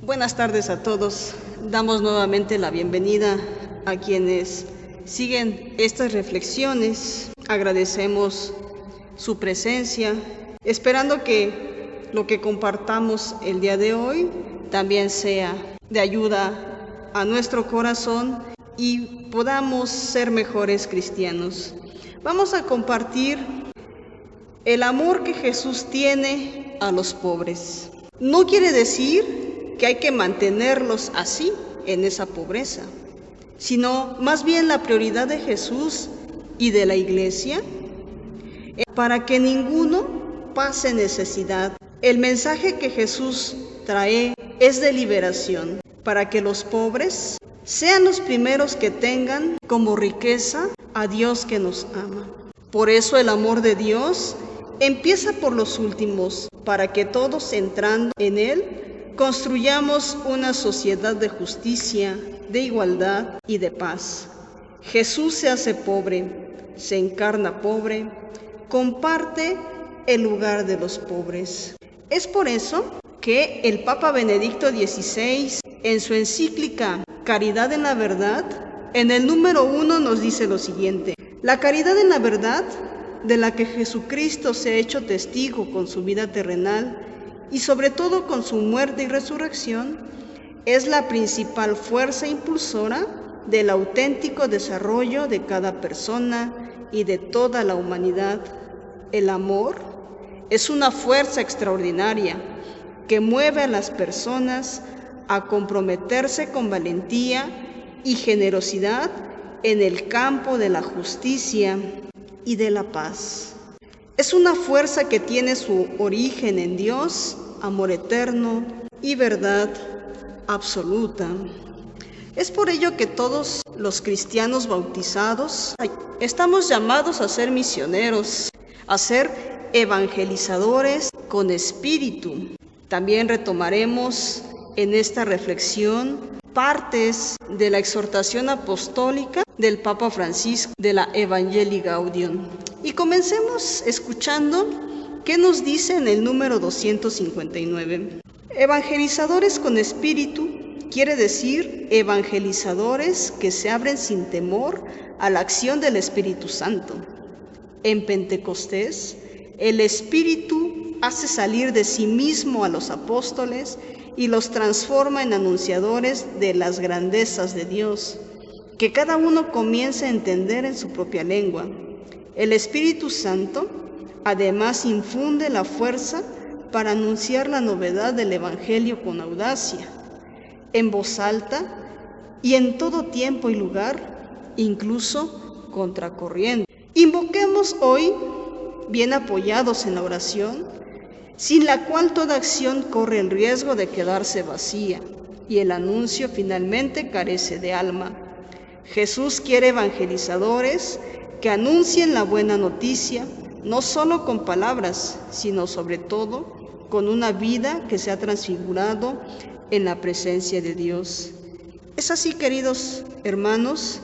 Buenas tardes a todos. Damos nuevamente la bienvenida a quienes siguen estas reflexiones. Agradecemos su presencia, esperando que lo que compartamos el día de hoy también sea de ayuda a nuestro corazón y podamos ser mejores cristianos. Vamos a compartir el amor que Jesús tiene a los pobres. No quiere decir que hay que mantenerlos así, en esa pobreza, sino más bien la prioridad de Jesús y de la Iglesia para que ninguno pase necesidad. El mensaje que Jesús trae es de liberación, para que los pobres sean los primeros que tengan como riqueza a Dios que nos ama. Por eso el amor de Dios empieza por los últimos, para que todos entrando en Él construyamos una sociedad de justicia, de igualdad y de paz. Jesús se hace pobre, se encarna pobre, comparte el lugar de los pobres. Es por eso que el Papa Benedicto XVI, en su encíclica Caridad en la Verdad, en el número 1 nos dice lo siguiente: la caridad en la verdad, de la que Jesucristo se ha hecho testigo con su vida terrenal y sobre todo con su muerte y resurrección, es la principal fuerza impulsora del auténtico desarrollo de cada persona y de toda la humanidad. El amor es una fuerza extraordinaria que mueve a las personas a comprometerse con valentía y generosidad en el campo de la justicia y de la paz. Es una fuerza que tiene su origen en Dios, amor eterno y verdad absoluta. Es por ello que todos los cristianos bautizados estamos llamados a ser misioneros, a ser evangelizadores con espíritu. También retomaremos en esta reflexión partes de la exhortación apostólica del Papa Francisco de la Evangelii Gaudium. Y comencemos escuchando qué nos dice en el número 259. Evangelizadores con espíritu quiere decir evangelizadores que se abren sin temor a la acción del Espíritu Santo. En Pentecostés, el Espíritu hace salir de sí mismo a los apóstoles y los transforma en anunciadores de las grandezas de Dios, que cada uno comience a entender en su propia lengua. El Espíritu Santo además infunde la fuerza para anunciar la novedad del Evangelio con audacia, en voz alta y en todo tiempo y lugar, incluso contracorriente. Invoquemos hoy, bien apoyados en la oración, sin la cual toda acción corre el riesgo de quedarse vacía y el anuncio finalmente carece de alma. Jesús quiere evangelizadores que anuncien la buena noticia, no solo con palabras, sino sobre todo con una vida que se ha transfigurado en la presencia de Dios. Es así, queridos hermanos,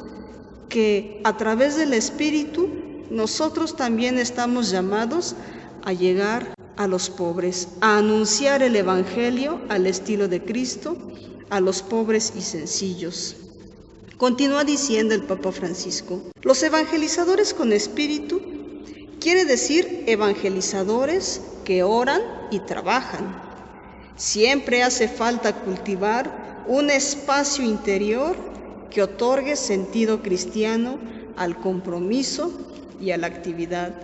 que a través del Espíritu nosotros también estamos llamados a llegar a los pobres, a anunciar el Evangelio al estilo de Cristo, a los pobres y sencillos. Continúa diciendo el Papa Francisco: los evangelizadores con espíritu quiere decir evangelizadores que oran y trabajan. Siempre hace falta cultivar un espacio interior que otorgue sentido cristiano al compromiso y a la actividad.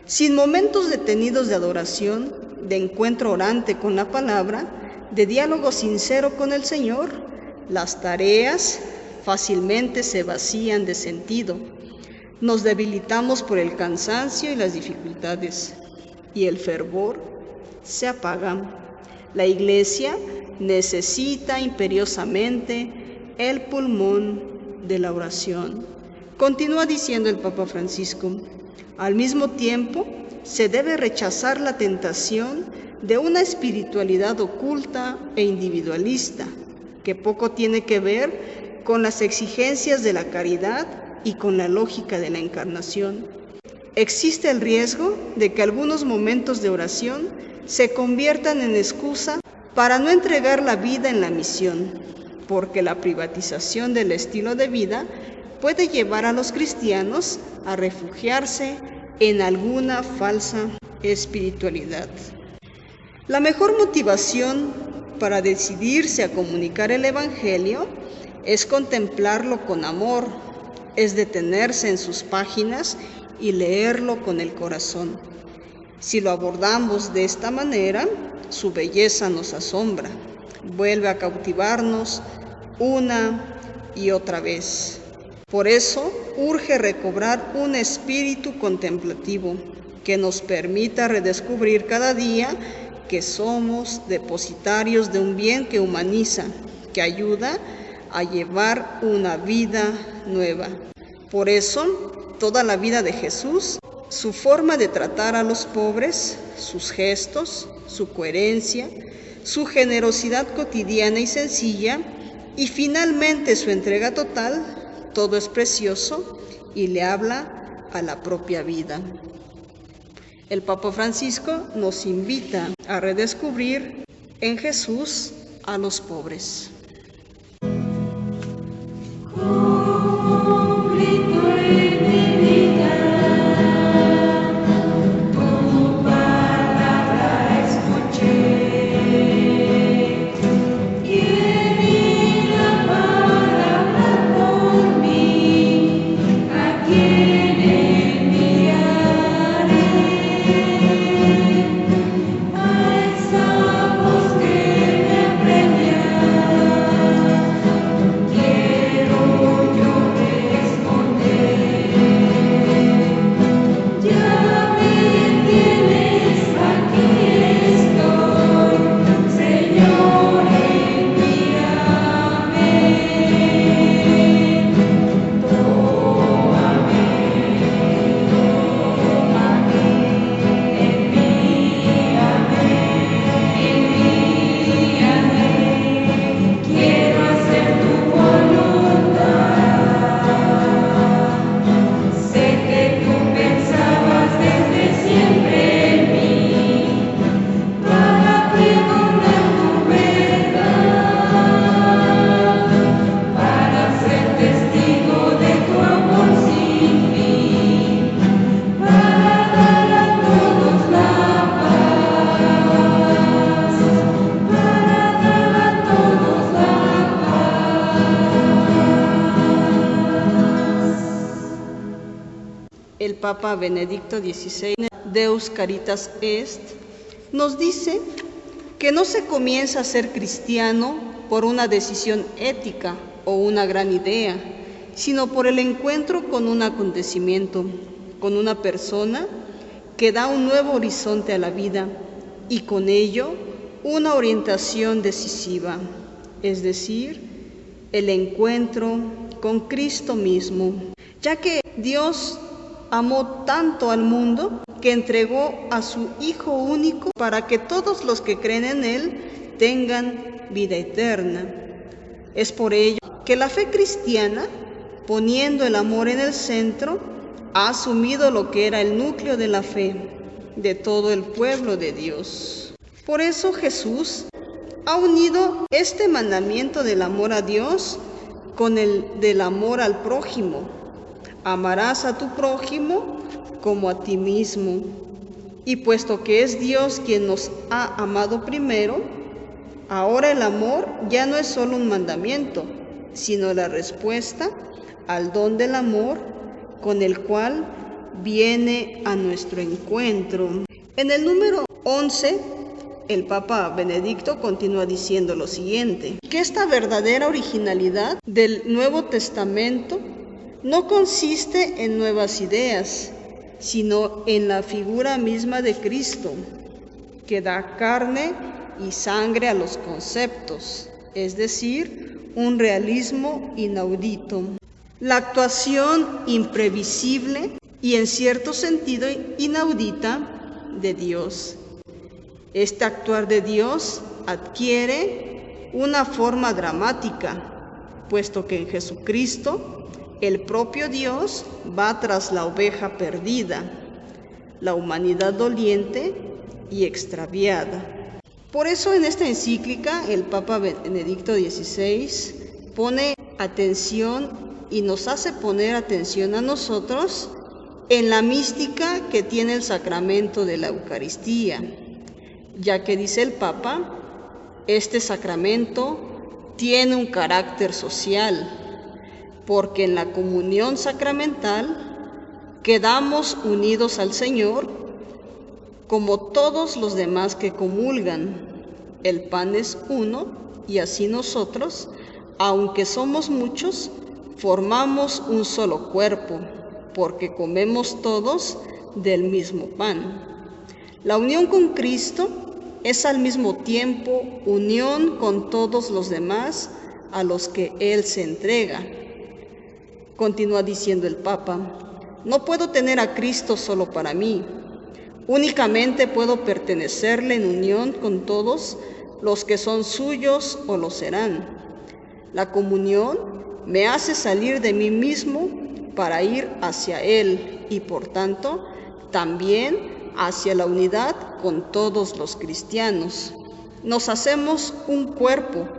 Sin momentos detenidos de adoración, de encuentro orante con la palabra, de diálogo sincero con el Señor, las tareas fácilmente se vacían de sentido. Nos debilitamos por el cansancio y las dificultades, y el fervor se apaga. La Iglesia necesita imperiosamente el pulmón de la oración. Continúa diciendo el Papa Francisco: al mismo tiempo, se debe rechazar la tentación de una espiritualidad oculta e individualista, que poco tiene que ver con las exigencias de la caridad y con la lógica de la encarnación. Existe el riesgo de que algunos momentos de oración se conviertan en excusa para no entregar la vida en la misión, porque la privatización del estilo de vida puede llevar a los cristianos a refugiarse en alguna falsa espiritualidad. La mejor motivación para decidirse a comunicar el Evangelio es contemplarlo con amor, es detenerse en sus páginas y leerlo con el corazón. Si lo abordamos de esta manera, su belleza nos asombra, vuelve a cautivarnos una y otra vez. Por eso urge recobrar un espíritu contemplativo que nos permita redescubrir cada día que somos depositarios de un bien que humaniza, que ayuda a llevar una vida nueva. Por eso, toda la vida de Jesús, su forma de tratar a los pobres, sus gestos, su coherencia, su generosidad cotidiana y sencilla, y finalmente su entrega total, todo es precioso y le habla a la propia vida. El Papa Francisco nos invita a redescubrir en Jesús a los pobres. El Papa Benedicto XVI, Deus Caritas Est, nos dice que no se comienza a ser cristiano por una decisión ética o una gran idea, sino por el encuentro con un acontecimiento, con una persona que da un nuevo horizonte a la vida y con ello una orientación decisiva, es decir, el encuentro con Cristo mismo, ya que Dios amó tanto al mundo que entregó a su Hijo único para que todos los que creen en Él tengan vida eterna. Es por ello que la fe cristiana, poniendo el amor en el centro, ha asumido lo que era el núcleo de la fe de todo el pueblo de Dios. Por eso Jesús ha unido este mandamiento del amor a Dios con el del amor al prójimo. Amarás a tu prójimo como a ti mismo. Y puesto que es Dios quien nos ha amado primero, ahora el amor ya no es solo un mandamiento, sino la respuesta al don del amor con el cual viene a nuestro encuentro. En el número 11, el Papa Benedicto continúa diciendo lo siguiente, que esta verdadera originalidad del Nuevo Testamento no consiste en nuevas ideas, sino en la figura misma de Cristo, que da carne y sangre a los conceptos, es decir, un realismo inaudito. La actuación imprevisible y en cierto sentido inaudita de Dios. Este actuar de Dios adquiere una forma dramática, puesto que en Jesucristo el propio Dios va tras la oveja perdida, la humanidad doliente y extraviada. Por eso en esta encíclica el Papa Benedicto XVI pone atención y nos hace poner atención a nosotros en la mística que tiene el sacramento de la Eucaristía, ya que dice el Papa, este sacramento tiene un carácter social, porque en la comunión sacramental quedamos unidos al Señor como todos los demás que comulgan. El pan es uno y así nosotros, aunque somos muchos, formamos un solo cuerpo, porque comemos todos del mismo pan. La unión con Cristo es al mismo tiempo unión con todos los demás a los que Él se entrega. Continúa diciendo el Papa, no puedo tener a Cristo solo para mí, únicamente puedo pertenecerle en unión con todos los que son suyos o lo serán. La comunión me hace salir de mí mismo para ir hacia Él y por tanto también hacia la unidad con todos los cristianos. Nos hacemos un cuerpo,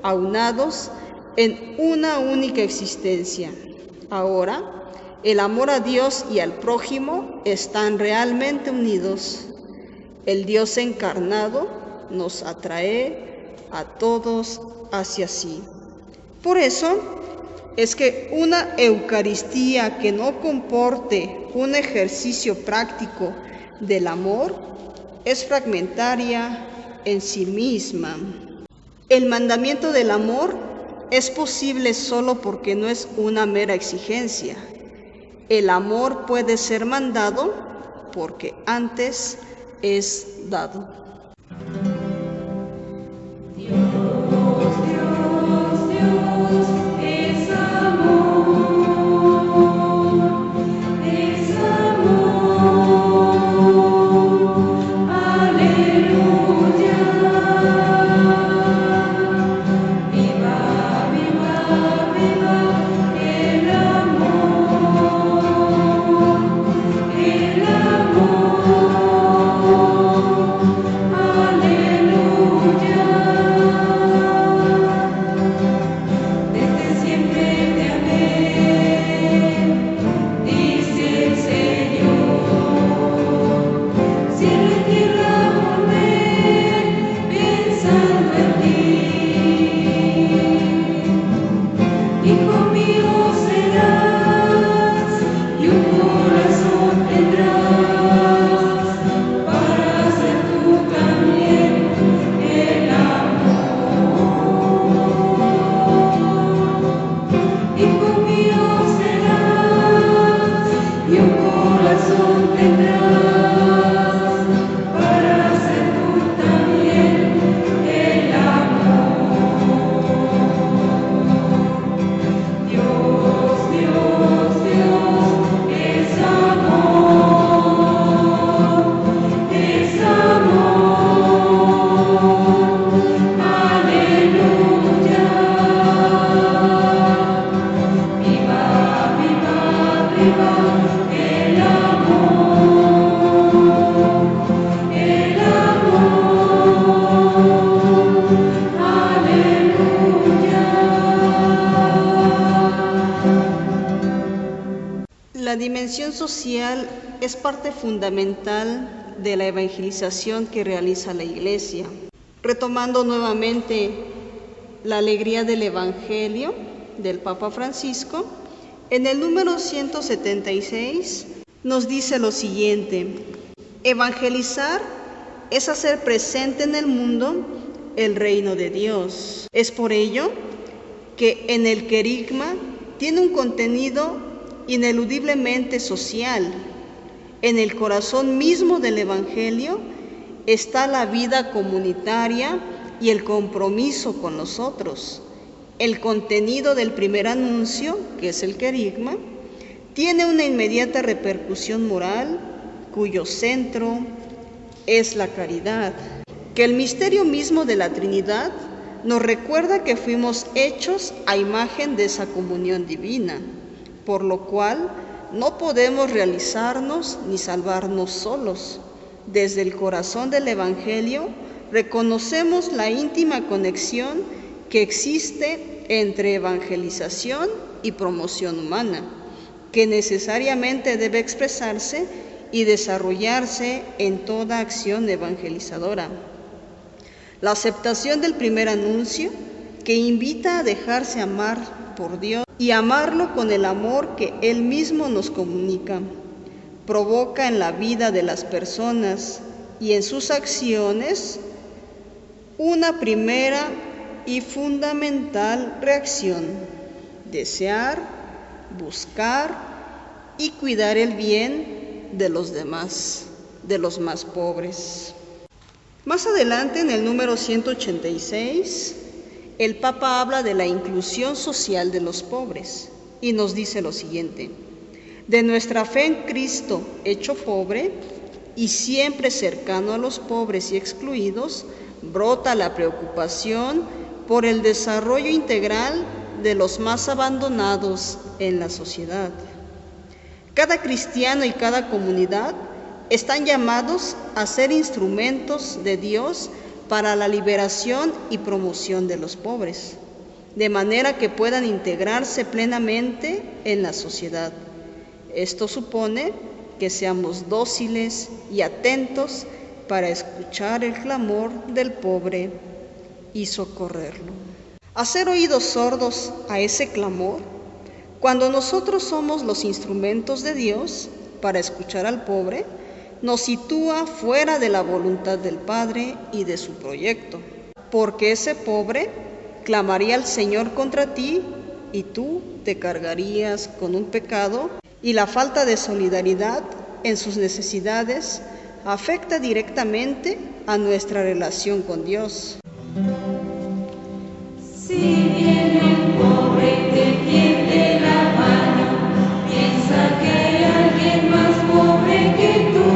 aunados en una única existencia. Ahora, el amor a Dios y al prójimo están realmente unidos. El Dios encarnado nos atrae a todos hacia sí. Por eso es que una Eucaristía que no comporte un ejercicio práctico del amor es fragmentaria en sí misma. El mandamiento del amor es posible solo porque no es una mera exigencia. El amor puede ser mandado porque antes es dado. La dimensión social es parte fundamental de la evangelización que realiza la Iglesia. Retomando nuevamente la alegría del Evangelio del Papa Francisco, en el número 176 nos dice lo siguiente: evangelizar es hacer presente en el mundo el reino de Dios. Es por ello que en el querigma tiene un contenido ineludiblemente social. En el corazón mismo del Evangelio está la vida comunitaria y el compromiso con los otros. El contenido del primer anuncio, que es el querigma, tiene una inmediata repercusión moral, cuyo centro es la caridad. Que el misterio mismo de la Trinidad nos recuerda que fuimos hechos a imagen de esa comunión divina, por lo cual no podemos realizarnos ni salvarnos solos. Desde el corazón del Evangelio reconocemos la íntima conexión que existe entre evangelización y promoción humana, que necesariamente debe expresarse y desarrollarse en toda acción evangelizadora. La aceptación del primer anuncio, que invita a dejarse amar por Dios y amarlo con el amor que Él mismo nos comunica, provoca en la vida de las personas y en sus acciones una primera y fundamental reacción: desear, buscar y cuidar el bien de los demás, de los más pobres. Más adelante, en el número 186, el Papa habla de la inclusión social de los pobres y nos dice lo siguiente: de nuestra fe en Cristo hecho pobre y siempre cercano a los pobres y excluidos, brota la preocupación por el desarrollo integral de los más abandonados en la sociedad. Cada cristiano y cada comunidad están llamados a ser instrumentos de Dios para la liberación y promoción de los pobres, de manera que puedan integrarse plenamente en la sociedad. Esto supone que seamos dóciles y atentos para escuchar el clamor del pobre y socorrerlo. Hacer oídos sordos a ese clamor, cuando nosotros somos los instrumentos de Dios para escuchar al pobre, nos sitúa fuera de la voluntad del Padre y de su proyecto, porque ese pobre clamaría al Señor contra ti y tú te cargarías con un pecado, y la falta de solidaridad en sus necesidades afecta directamente a nuestra relación con Dios. Si viene un pobre y te tiende la mano, piensa que hay alguien más pobre que tú,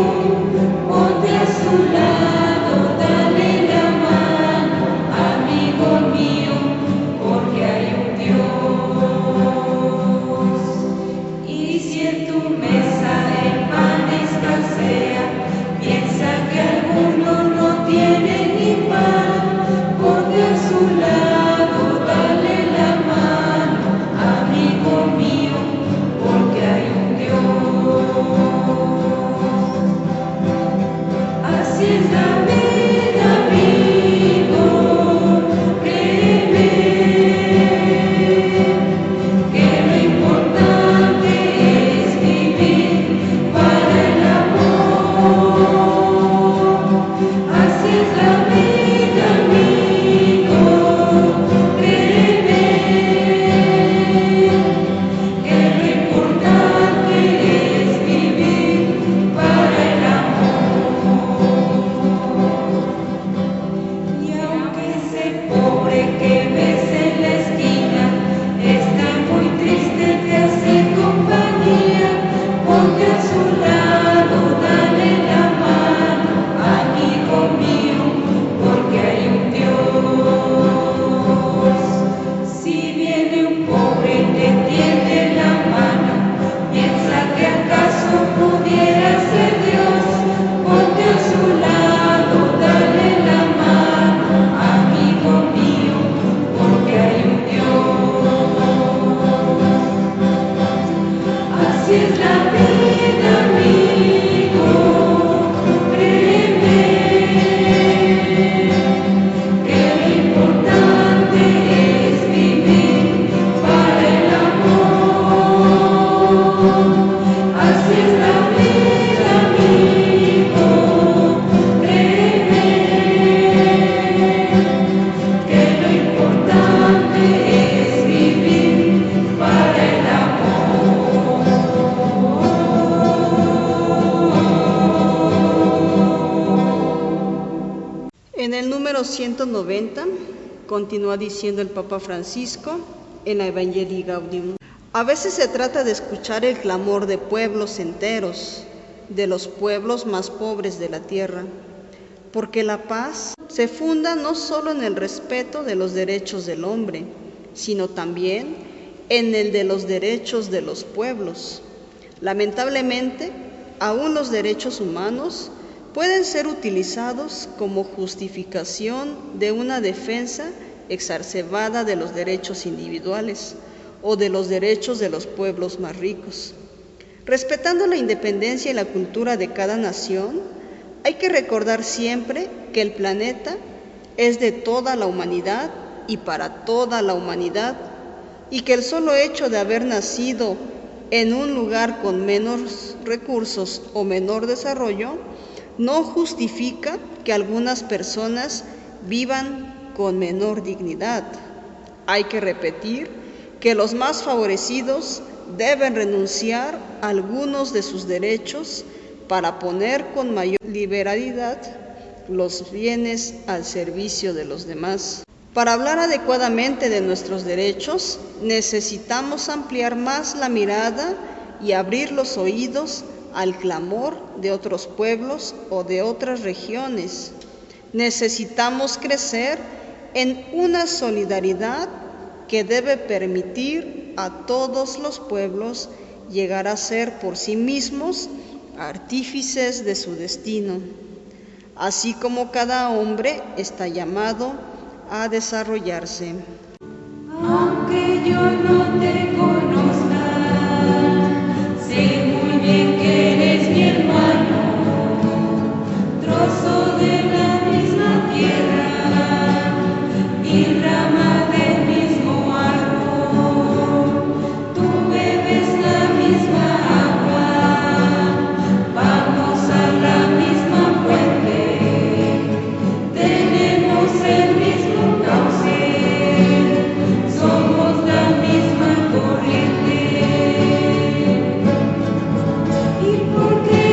ponte a su lado, dale la mano, amigo mío, porque hay un Dios. Y si en tu mesa el pan escasea, piensa que alguno no tiene ni pan, ponte a su lado, dale la mano, amigo mío, porque hay un Dios. Así es la vida, amigo, créeme, que lo importante es vivir para el amor. Así es la vida, amigo, créeme, que lo importante es vivir para el amor. Y aunque ese pobre que ves en la esquina está muy triste, te hace compañía, ponte a su lado, dale la mano, amigo mío, porque hay un Dios. Si viene un pobre y te tiende la mano, piensa que acaso pudiera ser Dios, ponte a su lado, dale la mano, amigo mío, porque hay un Dios. Así es la vida, amigo, créeme, que lo importante es vivir para el amor. Así es la vida, amigo, créeme, que lo importante es vivir para el amor. En el número 190, continúa diciendo el Papa Francisco en la Evangelii Gaudium: a veces se trata de escuchar el clamor de pueblos enteros, de los pueblos más pobres de la tierra, porque la paz se funda no solo en el respeto de los derechos del hombre, sino también en el de los derechos de los pueblos. Lamentablemente, aún los derechos humanos pueden ser utilizados como justificación de una defensa exacerbada de los derechos individuales o de los derechos de los pueblos más ricos. Respetando la independencia y la cultura de cada nación, hay que recordar siempre que el planeta es de toda la humanidad y para toda la humanidad, y que el solo hecho de haber nacido en un lugar con menos recursos o menor desarrollo no justifica que algunas personas vivan con menor dignidad. Hay que repetir que los más favorecidos deben renunciar a algunos de sus derechos para poner con mayor liberalidad los bienes al servicio de los demás. Para hablar adecuadamente de nuestros derechos, necesitamos ampliar más la mirada y abrir los oídos al clamor de otros pueblos o de otras regiones. Necesitamos crecer en una solidaridad que debe permitir a todos los pueblos llegar a ser por sí mismos artífices de su destino, así como cada hombre está llamado a desarrollarse. Aunque yo no te conozca, sé muy bien que eres mi hermano, trozo de la misma tierra y rama del mismo árbol. Tú bebes la misma agua, vamos a la misma fuente, tenemos el mismo cauce, somos la misma corriente. Y porque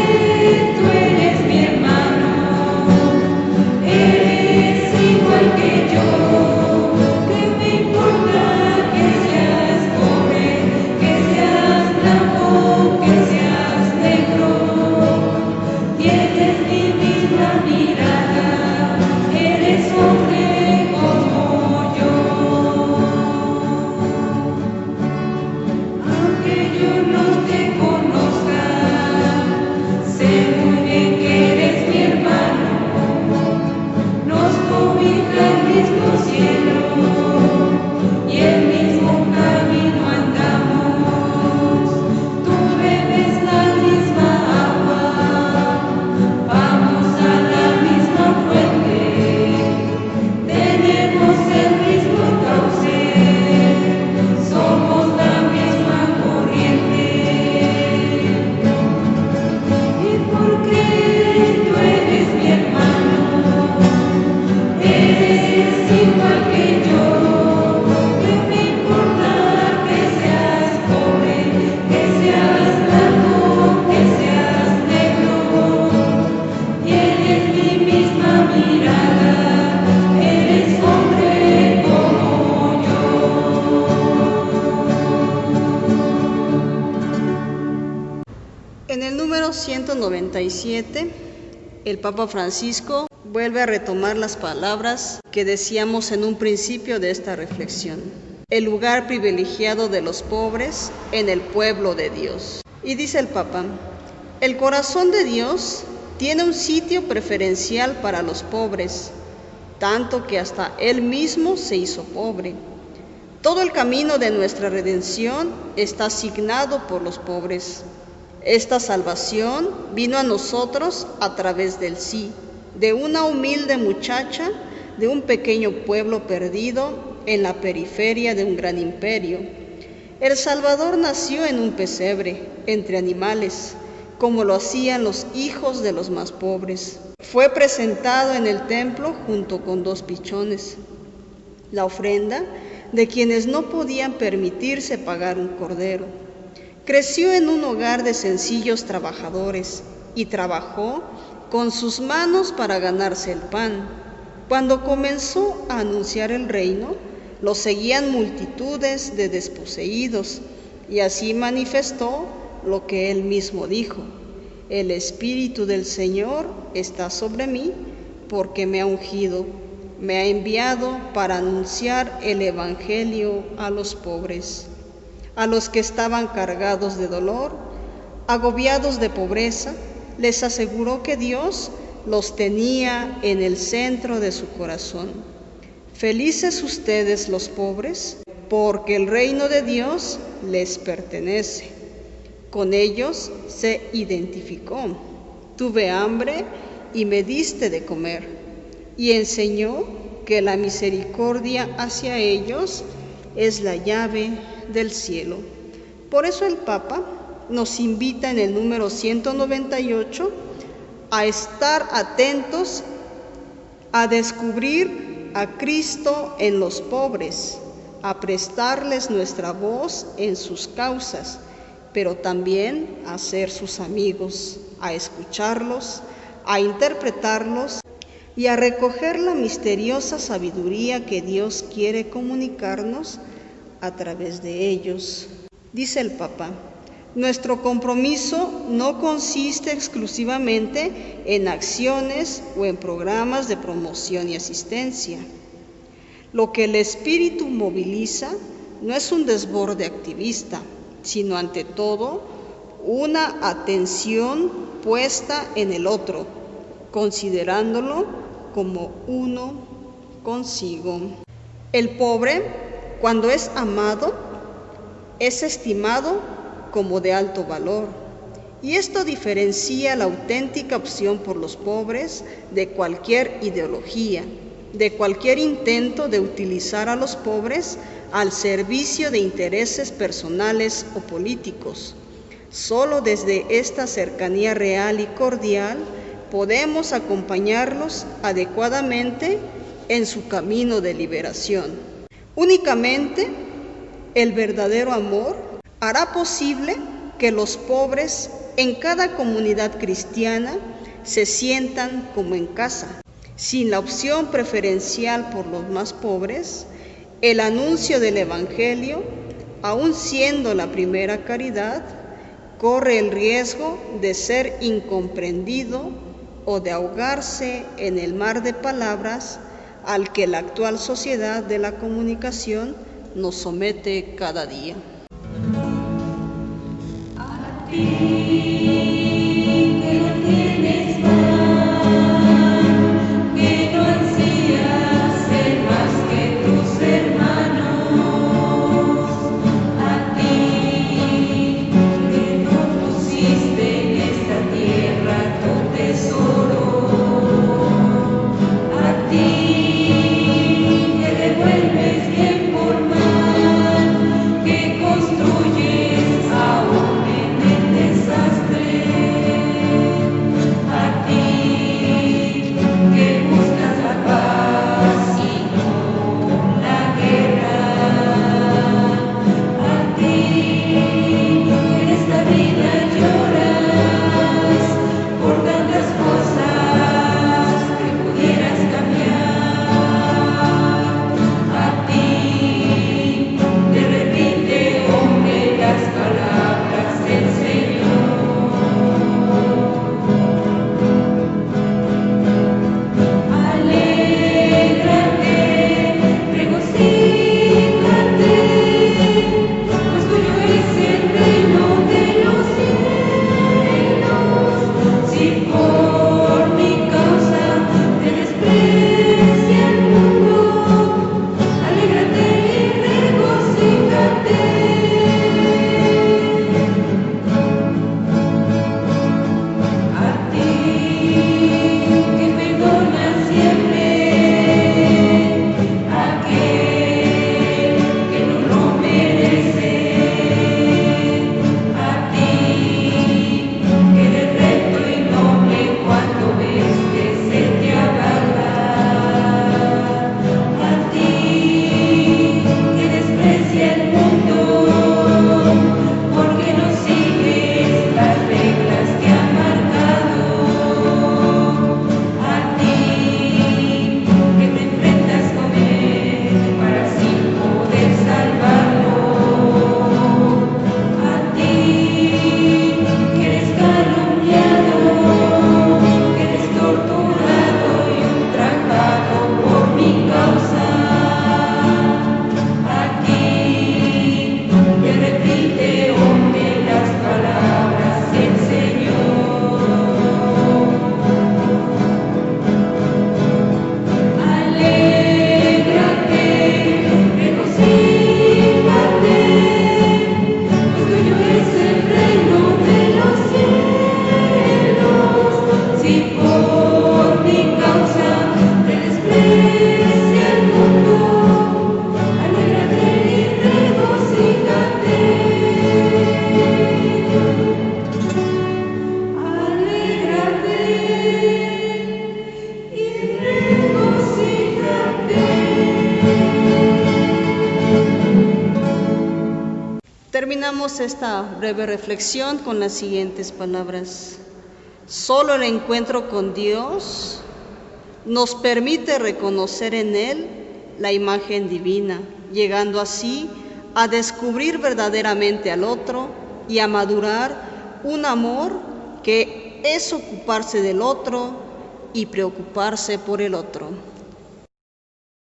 tú eres mi hermano, eres igual que yo, ¿qué me importa que seas pobre, que seas blanco, que seas negro? Tienes mi misma mirada, eres hombre como yo. Aunque yo no te conozca, sé muy bien que eres mi hermano, nos cobija el mismo cielo y el mismo camino andamos. Tú bebes la misma agua, vamos a la misma fuente, tenemos el mismo cauce, somos la misma corriente. Y porque tú eres mi hermano, eres igual que yo, ¿qué me importa que seas pobre, que seas blanco, que seas negro? Tienes mi misma mirada, eres hombre como yo. En el número 197, el Papa Francisco vuelve a retomar las palabras que decíamos en un principio de esta reflexión: el lugar privilegiado de los pobres en el pueblo de Dios. Y dice el Papa: el corazón de Dios tiene un sitio preferencial para los pobres, tanto que hasta Él mismo se hizo pobre. Todo el camino de nuestra redención está asignado por los pobres. Esta salvación vino a nosotros a través del sí, de una humilde muchacha de un pequeño pueblo perdido en la periferia de un gran imperio. El Salvador nació en un pesebre, entre animales, como lo hacían los hijos de los más pobres. Fue presentado en el templo junto con 2 pichones, la ofrenda de quienes no podían permitirse pagar un cordero. Creció en un hogar de sencillos trabajadores y trabajó con sus manos para ganarse el pan. Cuando comenzó a anunciar el reino, lo seguían multitudes de desposeídos, y así manifestó lo que él mismo dijo: el Espíritu del Señor está sobre mí, porque me ha ungido, me ha enviado para anunciar el Evangelio a los pobres, a los que estaban cargados de dolor, agobiados de pobreza. Les aseguró que Dios los tenía en el centro de su corazón. Felices ustedes los pobres, porque el reino de Dios les pertenece. Con ellos se identificó. Tuve hambre y me diste de comer, y enseñó que la misericordia hacia ellos es la llave del cielo. Por eso el Papa nos invita en el número 198 a estar atentos a descubrir a Cristo en los pobres, a prestarles nuestra voz en sus causas, pero también a ser sus amigos, a escucharlos, a interpretarlos y a recoger la misteriosa sabiduría que Dios quiere comunicarnos a través de ellos. Dice el Papa: nuestro compromiso no consiste exclusivamente en acciones o en programas de promoción y asistencia. Lo que el espíritu moviliza no es un desborde activista, sino ante todo una atención puesta en el otro, considerándolo como uno consigo. El pobre, cuando es amado, es estimado como de alto valor, y esto diferencia la auténtica opción por los pobres de cualquier ideología, de cualquier intento de utilizar a los pobres al servicio de intereses personales o políticos. Solo desde esta cercanía real y cordial podemos acompañarlos adecuadamente en su camino de liberación. Únicamente el verdadero amor hará posible que los pobres en cada comunidad cristiana se sientan como en casa. Sin la opción preferencial por los más pobres, el anuncio del Evangelio, aun siendo la primera caridad, corre el riesgo de ser incomprendido o de ahogarse en el mar de palabras al que la actual sociedad de la comunicación nos somete cada día. A ti que no tienes pan, que no ansías ser más que tus hermanos, a ti que no pusiste en esta tierra tu tesoro, a ti que devuelves bien por mal, que construyes aún en el desastre. Terminamos esta breve reflexión con las siguientes palabras. Solo el encuentro con Dios nos permite reconocer en Él la imagen divina, llegando así a descubrir verdaderamente al otro y a madurar un amor que es ocuparse del otro y preocuparse por el otro.